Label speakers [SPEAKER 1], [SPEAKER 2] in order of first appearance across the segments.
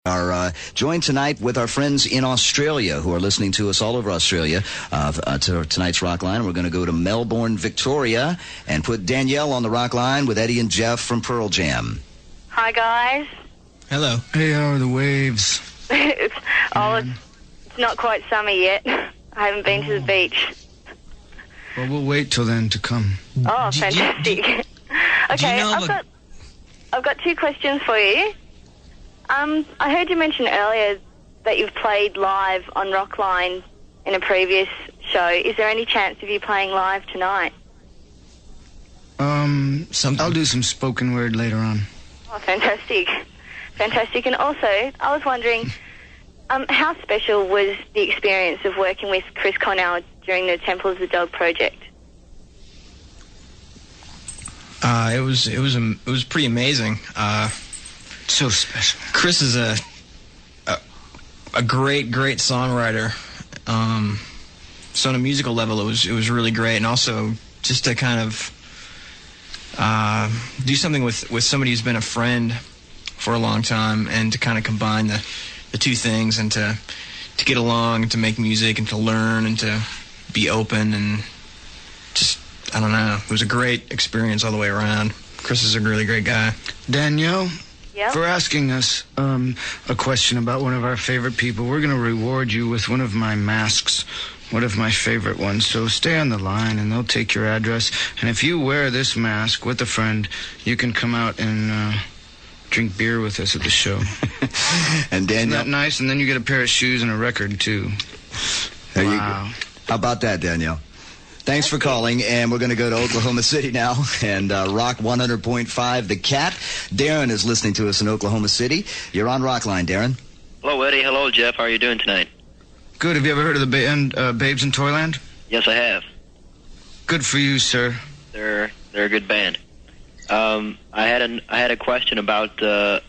[SPEAKER 1] Are joined tonight with our friends in Australia who are listening to us all over Australia to tonight's Rockline. We're going to go to Melbourne, Victoria, and put Danielle on the Rockline with Eddie and Jeff from Pearl Jam.
[SPEAKER 2] Hi, guys.
[SPEAKER 3] Hello.
[SPEAKER 4] Hey, how are the waves?
[SPEAKER 2] It's not quite summer yet. I haven't been to the beach.
[SPEAKER 4] Well, we'll wait till then to come.
[SPEAKER 2] Oh, fantastic. Okay, I've got two questions for you. I heard you mention earlier that you've played live on Rockline in a previous show. Is there any chance of you playing live tonight?
[SPEAKER 4] I'll do some spoken word later on.
[SPEAKER 2] Oh, fantastic. Fantastic. And also, I was wondering, how special was the experience of working with Chris Cornell during the Temple of the Dog project?
[SPEAKER 3] It was pretty amazing.
[SPEAKER 4] So special.
[SPEAKER 3] Chris is a great songwriter. So on a musical level, it was really great, and also just to kind of do something with somebody who's been a friend for a long time, and to kind of combine the two things, and to get along, and to make music, and to learn, and to be open, and just, I don't know. It was a great experience all the way around. Chris is a really great guy.
[SPEAKER 4] Danielle?
[SPEAKER 2] Yep.
[SPEAKER 4] For asking us a question about one of our favorite people, we're going to reward you with one of my masks, one of my favorite ones. So stay on the line, and they'll take your address. And if you wear this mask with a friend, you can come out and drink beer with us at the show.
[SPEAKER 1] And Danielle,
[SPEAKER 4] isn't that nice? And then you get a pair of shoes and a record, too.
[SPEAKER 1] There you go. How about that, Danielle? Thanks for calling, and we're going to go to Oklahoma City now and rock 100.5 The Cat. Darren is listening to us in Oklahoma City. You're on Rockline, Darren.
[SPEAKER 5] Hello, Eddie. Hello, Jeff. How are you doing tonight?
[SPEAKER 4] Good. Have you ever heard of the band Babes in Toyland?
[SPEAKER 5] Yes, I have.
[SPEAKER 4] Good for you, sir.
[SPEAKER 5] They're a good band. I had a question about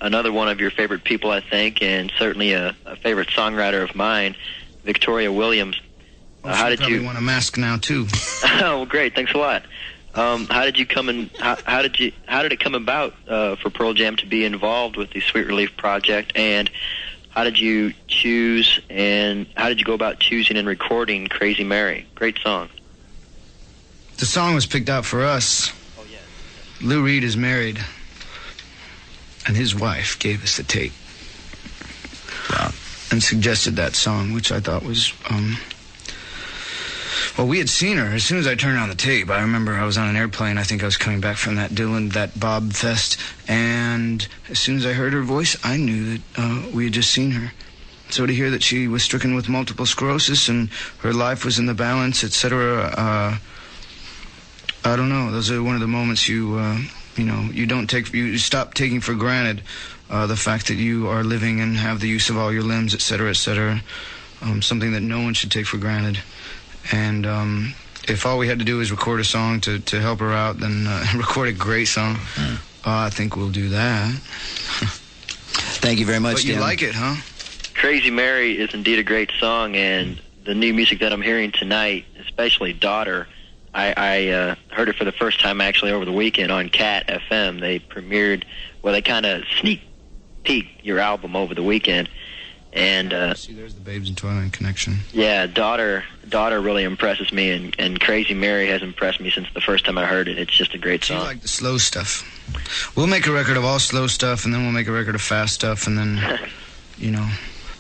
[SPEAKER 5] another one of your favorite people, I think, and certainly a favorite songwriter of mine, Victoria Williams.
[SPEAKER 4] How did you want a mask now too?
[SPEAKER 5] Oh, great! Thanks a lot. How did you come in? How did it come about for Pearl Jam to be involved with the Sweet Relief Project? And how did you choose? And how did you go about choosing and recording Crazy Mary? Great song.
[SPEAKER 4] The song was picked out for us.
[SPEAKER 5] Oh yeah.
[SPEAKER 4] Lou Reed is married, and his wife gave us the tape.
[SPEAKER 1] Wow.
[SPEAKER 4] And suggested that song, which I thought was. Well, we had seen her. As soon as I turned on the tape, I remember I was on an airplane. I think I was coming back from that Bob Fest. And as soon as I heard her voice, I knew that we had just seen her. So to hear that she was stricken with multiple sclerosis and her life was in the balance, etc., I don't know. Those are one of the moments you stop taking for granted the fact that you are living and have the use of all your limbs, etc., etc., something that no one should take for granted. And if all we had to do is record a song to help her out, then record a great song. I think we'll do that.
[SPEAKER 1] Thank you very much,
[SPEAKER 4] But you
[SPEAKER 1] Dan.
[SPEAKER 4] like it, huh?
[SPEAKER 5] Crazy Mary is indeed a great song, and the new music that I'm hearing tonight, especially Daughter, I heard it for the first time actually over the weekend on Cat FM. They premiered, they kind of sneak peeked your album over the weekend. And
[SPEAKER 4] see, there's the Babes in Toyland connection.
[SPEAKER 5] Yeah, Daughter really impresses me, and Crazy Mary has impressed me since the first time I heard it. It's just a great song.
[SPEAKER 4] You like the slow stuff. We'll make a record of all slow stuff, and then we'll make a record of fast stuff, and then,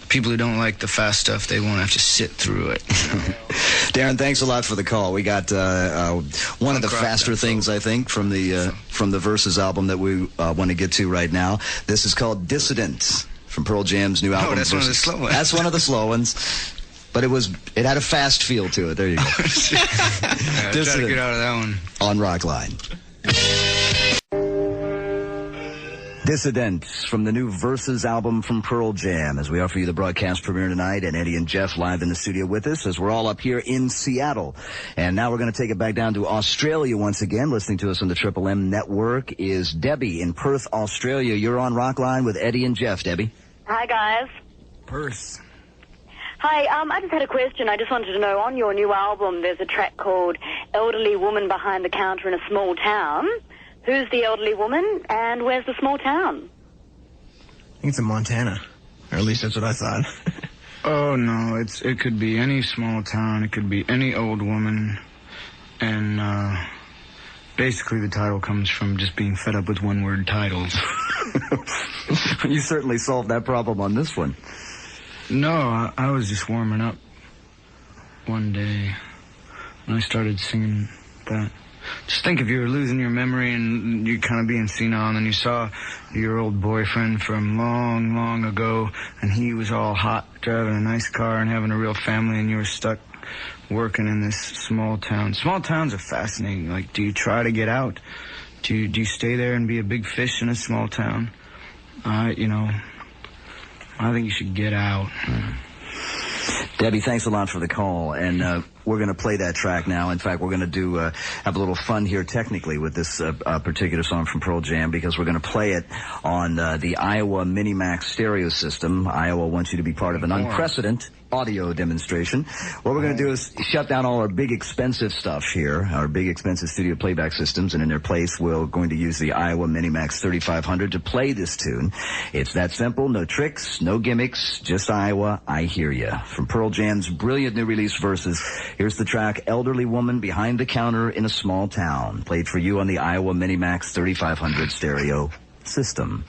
[SPEAKER 4] people who don't like the fast stuff, they won't have to sit through it.
[SPEAKER 1] Darren, thanks a lot for the call. We got one of the faster things, I think, from the Versus album that we want to get to right now. This is called Dissidents from Pearl Jam's new album.
[SPEAKER 4] Oh, that's one of the slow ones.
[SPEAKER 1] That's one of the slow ones. But it had a fast feel to it. There you go.
[SPEAKER 4] Try to get out of that one.
[SPEAKER 1] On Rockline. Dissidents from the new Versus album from Pearl Jam, as we offer you the broadcast premiere tonight, and Eddie and Jeff live in the studio with us as we're all up here in Seattle. And now we're going to take it back down to Australia once again. Listening to us on the Triple M network is Debbie in Perth, Australia. You're on Rockline with Eddie and Jeff. Debbie.
[SPEAKER 2] Hi, guys.
[SPEAKER 4] Perth.
[SPEAKER 2] Hi, I just had a question. I just wanted to know, on your new album, there's a track called Elderly Woman Behind the Counter in a Small Town. Who's the elderly woman, and where's the small town?
[SPEAKER 3] I think it's in Montana. Or at least that's what I thought.
[SPEAKER 4] Oh, no, it could be any small town. It could be any old woman. And, basically the title comes from just being fed up with one-word titles.
[SPEAKER 1] You certainly solved that problem on this one.
[SPEAKER 4] No, I was just warming up one day when I started singing that. Just think if you were losing your memory and you're kind of being senile, and then you saw your old boyfriend from long, long ago, and he was all hot, driving a nice car and having a real family, and you were stuck working in this small town. Small towns are fascinating. Like, do you try to get out? Do you stay there and be a big fish in a small town? I think you should get out.
[SPEAKER 1] Debbie, thanks a lot for the call, and we're going to play that track now. In fact, we're going to have a little fun here technically with this particular song from Pearl Jam, because we're going to play it on the Iowa Minimax stereo system. Iowa wants you to be part of an unprecedented audio demonstration. What we're going to do is shut down all our big expensive stuff here, our big expensive studio playback systems, and in their place we're going to use the Iowa Minimax 3500 to play this tune. It's that simple, no tricks, no gimmicks, just Iowa, I Hear Ya. From Pearl Jam's brilliant new release Versus, here's the track Elderly Woman Behind the Counter in a Small Town, played for you on the Iowa Minimax 3500 stereo system.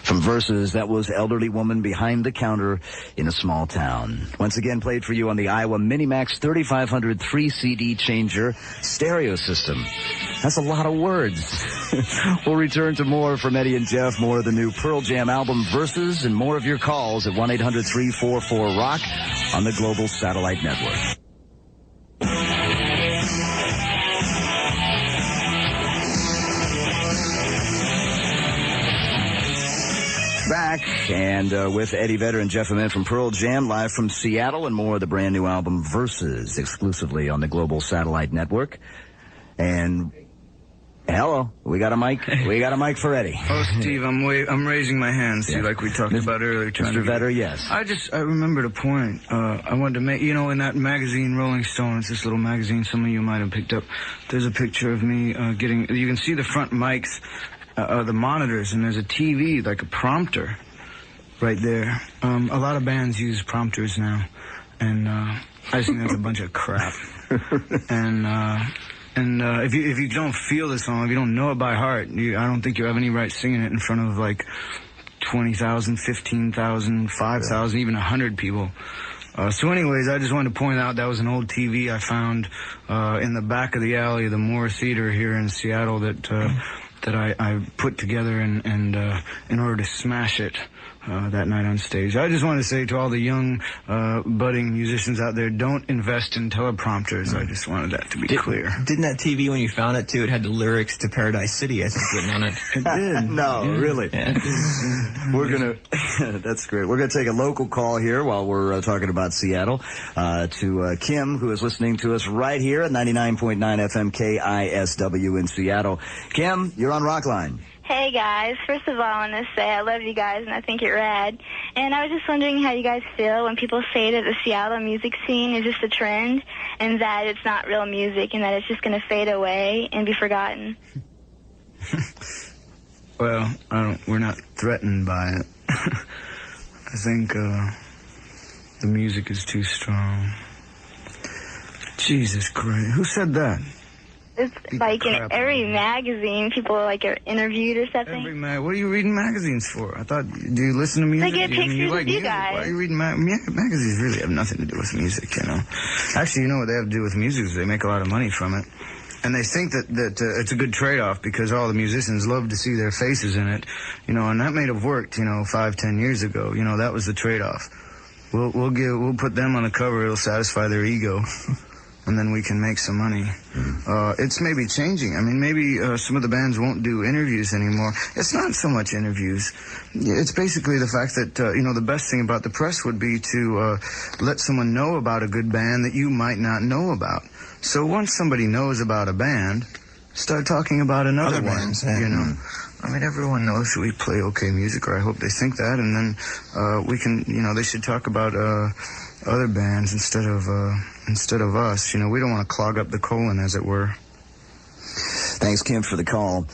[SPEAKER 1] From Versus, that was Elderly Woman Behind the Counter in a Small Town. Once again, played for you on the Iowa Minimax 3500 3-CD changer stereo system. That's a lot of words. We'll return to more from Eddie and Jeff, more of the new Pearl Jam album Versus, and more of your calls at 1-800-344-ROCK on the Global Satellite Network. Back, and with Eddie Vedder and Jeff Ament from Pearl Jam, live from Seattle, and more of the brand new album Versus, exclusively on the Global Satellite Network. And hello, we got a mic. We got a mic for Eddie.
[SPEAKER 4] Oh, Steve, I'm raising my hand. See, like we talked about earlier.
[SPEAKER 1] Mr. Vedder, yes.
[SPEAKER 4] I remembered a point. I wanted to make, in that magazine, Rolling Stone, it's this little magazine some of you might have picked up. There's a picture of me you can see the front mics. The monitors, and there's a TV, like a prompter, right there. A lot of bands use prompters now, and I just think that's a bunch of crap. And if you don't feel the song, if you don't know it by heart, I don't think you have any right singing it in front of like 20,000, 15,000, 5,000, even 100 people. So anyways, I just wanted to point out that was an old TV I found in the back of the alley of the Moore Theater here in Seattle that I put together and in order to smash it that night on stage. I just want to say to all the young budding musicians out there, don't invest in teleprompters. I just wanted that to be clear.
[SPEAKER 3] Didn't that TV, when you found it too, it had the lyrics to Paradise City, I think, written on it?
[SPEAKER 4] It did.
[SPEAKER 1] No, really. Yeah. That's great. We're gonna take a local call here while we're talking about Seattle to Kim, who is listening to us right here at 99.9 FM KISW in Seattle. Kim, you're on Rockline.
[SPEAKER 2] Hey guys, first of all I want to say I love you guys and I think you're rad. And I was just wondering how you guys feel when people say that the Seattle music scene is just a trend and that it's not real music and that it's just going to fade away and be forgotten.
[SPEAKER 4] Well, we're not threatened by it. I think the music is too strong. Jesus Christ, who said that?
[SPEAKER 2] It's like in every magazine, people are interviewed or something.
[SPEAKER 4] What are you reading magazines for? I thought, do you listen to music?
[SPEAKER 2] They get pictures of you guys.
[SPEAKER 4] Why are you reading magazines? Really have nothing to do with music, Actually, what they have to do with music is they make a lot of money from it. And they think that it's a good trade-off because all the musicians love to see their faces in it, and that may have worked, 5-10 years ago. That was the trade-off. We'll put them on the cover. It'll satisfy their ego. And then we can make some money. It's maybe changing. I mean, maybe some of the bands won't do interviews anymore. It's not so much interviews. It's basically the fact that, the best thing about the press would be to let someone know about a good band that you might not know about. So once somebody knows about a band, start talking about another one, bands, I mean, everyone knows we play okay music, or I hope they think that, and then we can, they should talk about other bands instead of us. We don't want to clog up the colon, as it were.
[SPEAKER 1] Thanks, Kim, for the call.